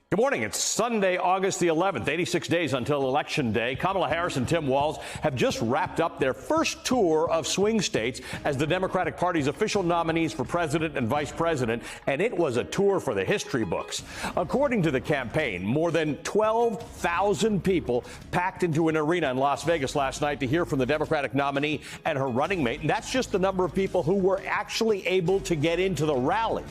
Good morning. It's Sunday, August the 11th, 86 days until Election Day. Kamala Harris and Tim Walz have just wrapped up their first tour of swing states as the Democratic Party's official nominees for president and vice president, and it was a tour for the history books. According to the campaign, more than 12,000 people packed into an arena in Las Vegas last night to hear from the Democratic nominee and her running mate, and that's just the number of people who were actually able to get into the rally.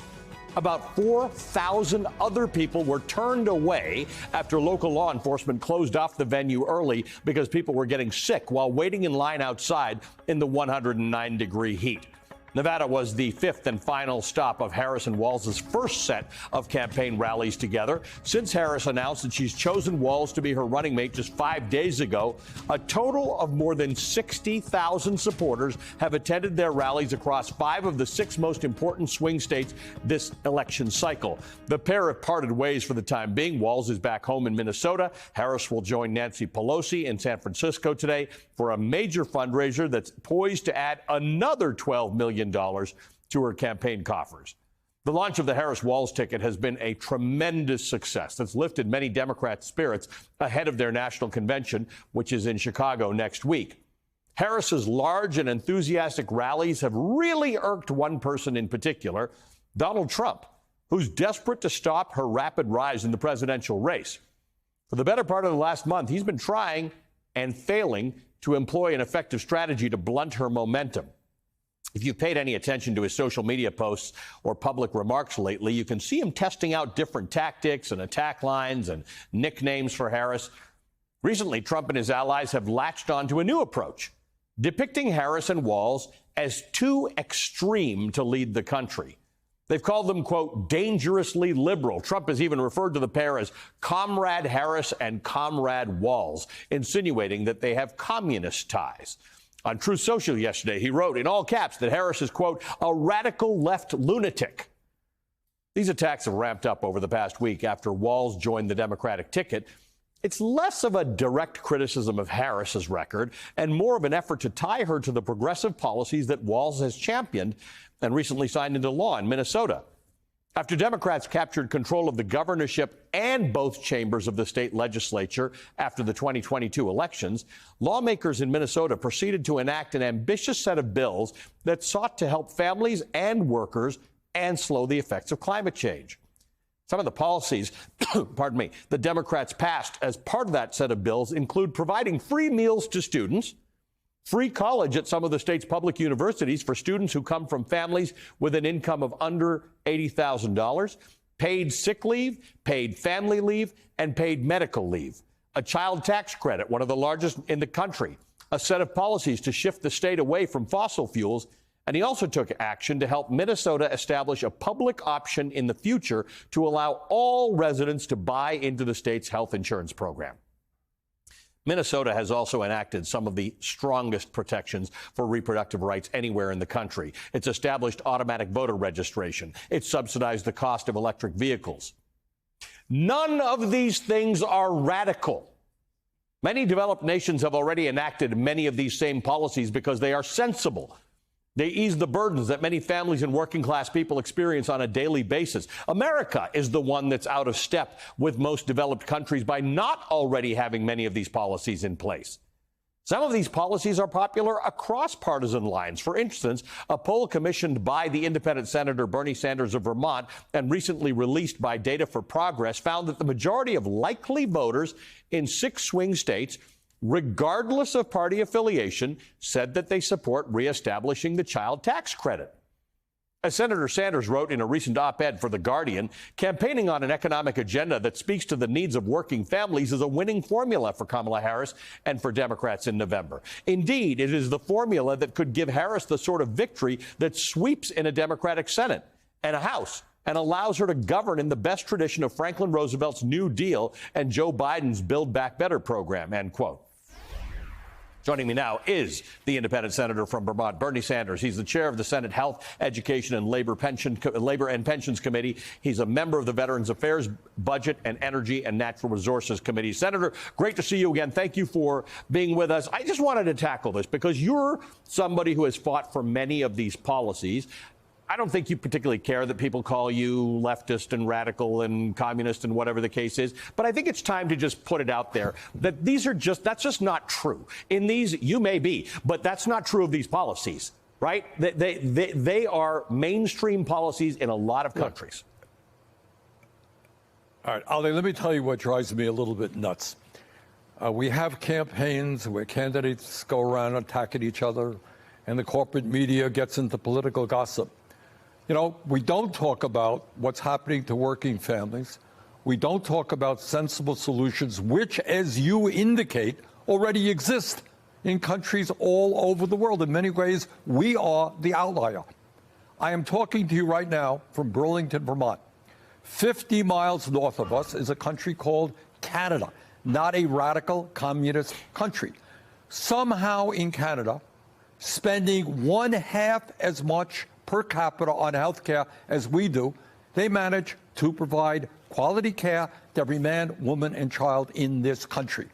About 4,000 other people were turned away after local law enforcement closed off the venue early because people were getting sick while waiting in line outside in the 109-degree heat. Nevada was the fifth and final stop of Harris and Walz's first set of campaign rallies together. Since Harris announced that she's chosen Walz to be her running mate just 5 days ago, a total of more than 60,000 supporters have attended their rallies across 5 of the 6 most important swing states this election cycle. The pair have parted ways for the time being. Walz is back home in Minnesota. Harris will join Nancy Pelosi in San Francisco today for a major fundraiser that's poised to add another $12 million to her campaign coffers. The launch of the Harris-Walz ticket has been a tremendous success that's lifted many Democrats' spirits ahead of their national convention, which is in Chicago next week. Harris's large and enthusiastic rallies have really irked one person in particular, Donald Trump, who's desperate to stop her rapid rise in the presidential race. For the better part of the last month, he's been trying and failing to employ an effective strategy to blunt her momentum. If you've paid any attention to his social media posts or public remarks lately, you can see him testing out different tactics and attack lines and nicknames for Harris. Recently, Trump and his allies have latched onto a new approach, depicting Harris and Walz as too extreme to lead the country. They've called them, quote, dangerously liberal. Trump has even referred to the pair as Comrade Harris and Comrade Walz, insinuating that they have communist ties. On Truth Social yesterday, he wrote in all caps that Harris is, quote, a radical left lunatic. These attacks have ramped up over the past week after Walz joined the Democratic ticket. It's less of a direct criticism of Harris's record and more of an effort to tie her to the progressive policies that Walz has championed and recently signed into law in Minnesota. After Democrats captured control of the governorship and both chambers of the state legislature after the 2022 elections, lawmakers in Minnesota proceeded to enact an ambitious set of bills that sought to help families and workers and slow the effects of climate change. Some of the policies, the Democrats passed as part of that set of bills include providing free meals to students, free college at some of the state's public universities for students who come from families with an income of under $80,000, paid sick leave, paid family leave, and paid medical leave, a child tax credit, one of the largest in the country, a set of policies to shift the state away from fossil fuels, and he also took action to help Minnesota establish a public option in the future to allow all residents to buy into the state's health insurance program. Minnesota has also enacted some of the strongest protections for reproductive rights anywhere in the country. It's established automatic voter registration. It's subsidized the cost of electric vehicles. None of these things are radical. Many developed nations have already enacted many of these same policies because they are sensible. They ease the burdens that many families and working class people experience on a daily basis. America is the one that's out of step with most developed countries by not already having many of these policies in place. Some of these policies are popular across partisan lines. For instance, a poll commissioned by the independent Senator Bernie Sanders of Vermont and recently released by Data for Progress found that the majority of likely voters in 6 swing states, regardless of party affiliation, said that they support reestablishing the child tax credit. As Senator Sanders wrote in a recent op-ed for The Guardian, campaigning on an economic agenda that speaks to the needs of working families is a winning formula for Kamala Harris and for Democrats in November. Indeed, it is the formula that could give Harris the sort of victory that sweeps in a Democratic Senate and a House and allows her to govern in the best tradition of Franklin Roosevelt's New Deal and Joe Biden's Build Back Better program, end quote. Joining me now is the independent senator from Vermont, Bernie Sanders. He's the chair of the Senate Health, Education and Labor and Pensions Committee. He's a member of the Veterans Affairs, Budget and Energy and Natural Resources Committee. Senator, great to see you again. Thank you for being with us. I just wanted to tackle this because you're somebody who has fought for many of these policies. I don't think you particularly care that people call you leftist and radical and communist and whatever the case is. But I think it's time to just put it out there that that's just not true. In these, you may be, but that's not true of these policies, right? They are mainstream policies in a lot of countries. All right, Ali, let me tell you what drives me a little bit nuts. We have campaigns where candidates go around attacking each other, and the corporate media gets into political gossip. You know, we don't talk about what's happening to working families. We don't talk about sensible solutions, which, as you indicate, already exist in countries all over the world. In many ways, we are the outlier. I am talking to you right now from Burlington, Vermont. 50 miles north of us is a country called Canada, not a radical communist country. Somehow in Canada, spending 1/2 as much per capita on health care as we do, they manage to provide quality care to every man, woman, and child in this country.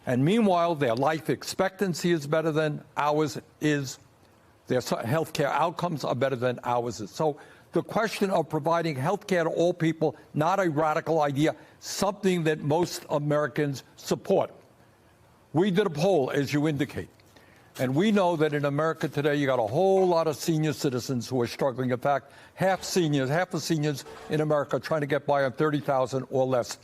And meanwhile, their life expectancy is better than ours is. Their health care outcomes are better than ours is. So the question of providing health care to all people, not a radical idea, something that most Americans support. We did a poll, as you indicate. And we know that in America today, you got a whole lot of senior citizens who are struggling. In fact, half the seniors in America are trying to get by on $30,000 or less.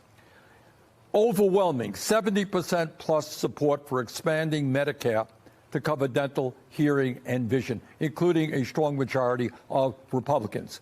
Overwhelming 70% plus support for expanding Medicare to cover dental, hearing, and vision, including a strong majority of Republicans.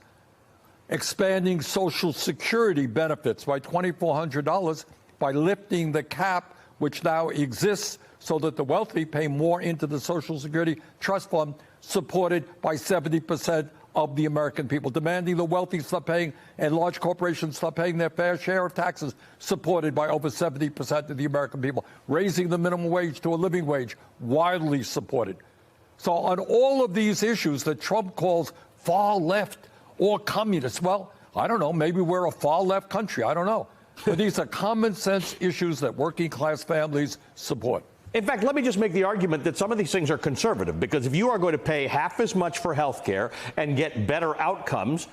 Expanding Social Security benefits by $2,400 by lifting the cap, which now exists, so that the wealthy pay more into the Social Security Trust Fund, supported by 70% of the American people. Demanding the wealthy stop paying and large corporations stop paying their fair share of taxes, supported by over 70% of the American people. Raising the minimum wage to a living wage, widely supported. So on all of these issues that Trump calls far left or communist, well, I don't know, maybe we're a far left country, I don't know. But these are common sense issues that working class families support. In fact, let me just make the argument that some of these things are conservative, because if you are going to pay half as much for health care and get better outcomes,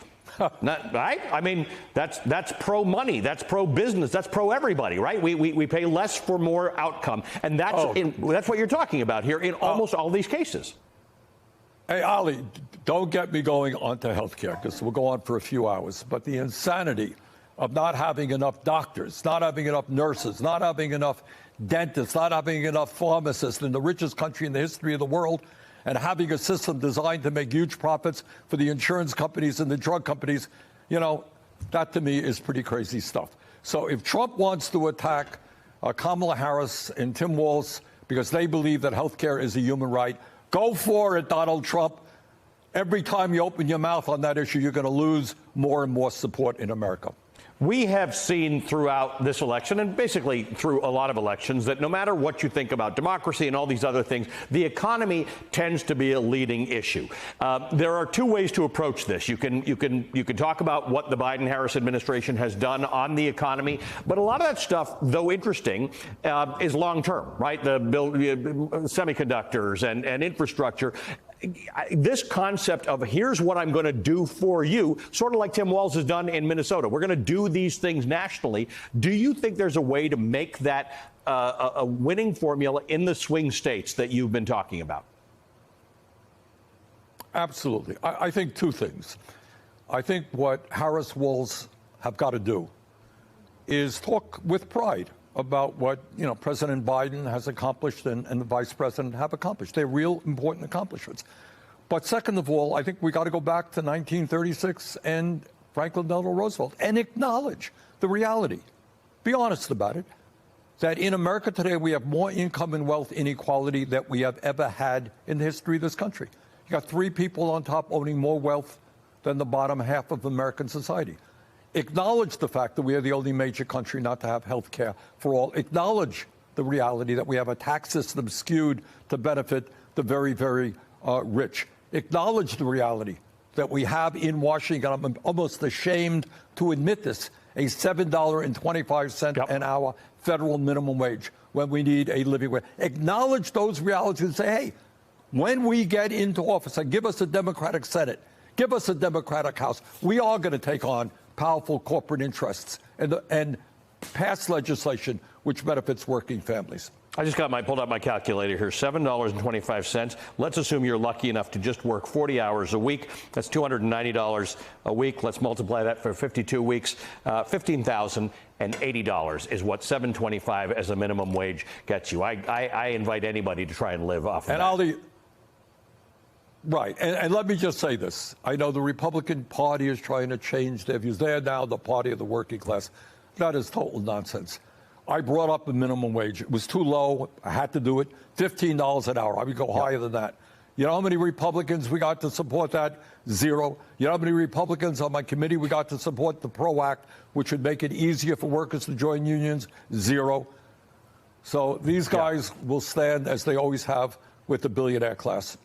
right? I mean, that's pro-money, that's pro-business, that's pro-everybody, right? We pay less for more outcome. And that's what you're talking about here in almost all these cases. Hey, Ali, don't get me going on to health care, because we'll go on for a few hours. But the insanity of not having enough doctors, not having enough nurses, not having enough dentists, not having enough pharmacists in the richest country in the history of the world, and having a system designed to make huge profits for the insurance companies and the drug companies, you know, that to me is pretty crazy stuff. So if Trump wants to attack Kamala Harris and Tim Walz because they believe that health care is a human right, go for it, Donald Trump. Every time you open your mouth on that issue, you're going to lose more and more support in America. We have seen throughout this election, and basically through a lot of elections, that no matter what you think about democracy and all these other things, the economy tends to be a leading issue. There are two ways to approach this. You can talk about what the Biden-Harris administration has done on the economy, but a lot of that stuff, though interesting, is long-term, right? The semiconductors and infrastructure. This concept of here's what I'm going to do for you, sort of like Tim Walz has done in Minnesota. We're going to do these things nationally. Do you think there's a way to make that a winning formula in the swing states that you've been talking about? Absolutely. I think two things. I think what Harris Walz have got to do is talk with pride about what, President Biden has accomplished and the vice president have accomplished. They're real important accomplishments. But second of all, I think we got to go back to 1936 and Franklin Delano Roosevelt and acknowledge the reality. Be honest about it, that in America today, we have more income and wealth inequality than we have ever had in the history of this country. You got 3 people on top owning more wealth than the bottom half of American society. Acknowledge the fact that we are the only major country not to have health care for all. Acknowledge the reality that we have a tax system skewed to benefit the very, very rich. Acknowledge the reality that we have in Washington, I'm almost ashamed to admit this, a $7.25 an hour federal minimum wage when we need a living wage. Acknowledge those realities and say, hey, when we get into office and give us a Democratic Senate, Give us a Democratic House. We are going to take on powerful corporate interests and pass legislation which benefits working families. I just pulled out my calculator here, $7.25. Let's assume you're lucky enough to just work 40 hours a week. That's $290 a week. Let's multiply that for 52 weeks. $15,080 is what $7.25 as a minimum wage gets you. I invite anybody to try and live off of that. Right. And let me just say this. I know the Republican Party is trying to change their views. They're now the party of the working class. That is total nonsense. I brought up a minimum wage. It was too low. I had to do it. $15 an hour. I would go higher than that. You know how many Republicans we got to support that? Zero. You know how many Republicans on my committee we got to support the PRO Act, which would make it easier for workers to join unions? Zero. So these guys will stand, as they always have, with the billionaire class.